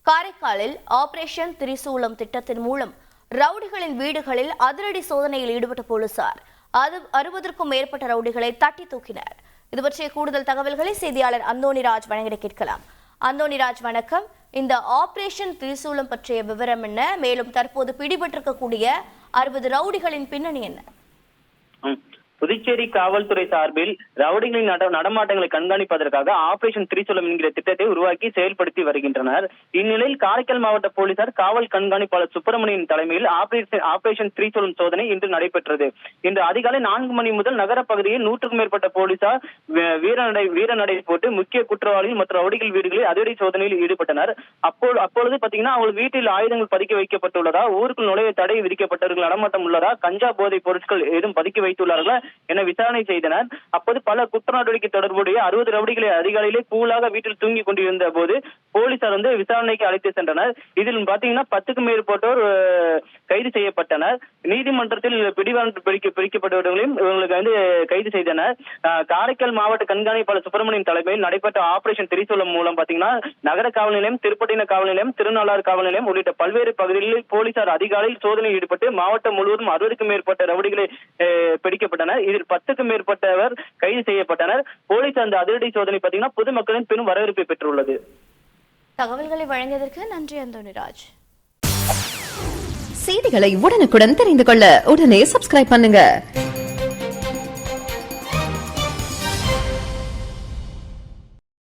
காரைக்காலில் ஆபரேஷன் திரிசூலம் திட்டத்தின் மூலம் ரவுடிகளின் வீடுகளில் அதிரடி சோதனையில் ஈடுபட்ட போலீசார் 60க்கும் மேற்பட்ட ரவுடிகளை தட்டி தூக்கினர். இது பற்றிய கூடுதல் தகவல்களை செய்தியாளர் அந்தோணிராஜ் வழங்கிட கேட்கலாம். அந்தோணிராஜ், வணக்கம். இந்த ஆபரேஷன் திரிசூலம் பற்றிய விவரம் என்ன? மேலும் தற்போது பிடிபட்டிருக்கக்கூடிய 60 ரவுடிகளின் பின்னணி என்ன? புதுச்சேரி காவல்துறை சார்பில் ரவுடிகளின் நடமாட்டங்களை கண்காணிப்பதற்காக ஆபரேஷன் திரிசூலம் என்கிற திட்டத்தை உருவாக்கி செயல்படுத்தி வருகின்றனர். இந்நிலையில் காரைக்கால் மாவட்ட போலீசார் காவல் கண்காணிப்பாளர் சுப்பிரமணியன் தலைமையில் ஆபரேஷன் திரிசூலம் சோதனை இன்று நடைபெற்றது. இன்று அதிகாலை 4 மணி முதல் நகர பகுதியில் 100க்கும் மேற்பட்ட போலீசார் வீரநடை போட்டு முக்கிய குற்றவாளிகள் மற்றும் ரவுடிகள் வீடுகளில் அதிரடி சோதனையில் ஈடுபட்டனர். அப்பொழுது பாத்தீங்கன்னா அவங்க வீட்டில் ஆயுதங்கள் பதுக்கி வைக்கப்பட்டுள்ளதா, ஊருக்குள் நுழைய தடை விதிக்கப்பட்டவர்கள் நடமாட்டம் உள்ளதா, கஞ்சா போதை பொருட்கள் ஏதும் பதுக்கி வைத்துள்ளார்களா என விசாரணை செய்தனர். அப்போது பல குற்ற நடவடிக்கை தொடர்புடைய 60 ரவுடிகளை அதிகாலையிலே கூலாக வீட்டில் தூங்கி கொண்டிருந்த போது போலீசார் விசாரணைக்கு அழைத்து சென்றனர். இதில் பாத்தீங்கன்னா 10க்கும் மேற்பட்டோர் கைது செய்யப்பட்டனர். நீதிமன்றத்தில் பிடிக்கப்பட்டவர்களையும் இவங்களுக்கு கைது செய்தனர். காரைக்கால் மாவட்ட கண்காணிப்பாளர் சுப்பிரமணியன் தலைமையில் நடைபெற்ற ஆபரேஷன் திரிசூலம் மூலம் பாத்தீங்கன்னா நகர காவல் நிலையம், திருப்பட்டின காவல் நிலையம், திருநள்ளாறு காவல் நிலையம் உள்ளிட்ட பல்வேறு பகுதிகளில் போலீசார் அதிகாலையில் சோதனையில் ஈடுபட்டு மாவட்டம் முழுவதும் 60க்கும் மேற்பட்ட ரவுடிகளை பிடிக்கப்பட்டனர். இதில் 10க்கும் மேற்பட்டவர் கைது செய்யப்பட்டனர். போலீஸ் அந்த அதிரடி சோதனை பாத்தீங்கன்னா பொதுமக்களின் பெரும் வரவேற்பை பெற்றுள்ளது. தகவல்களை வழங்கியதற்கு நன்றி அந்தோணிராஜ். செய்திகளை உடனுக்குடன் தெரிந்து கொள்ள உடனே சப்ஸ்கிரைப் பண்ணுங்க.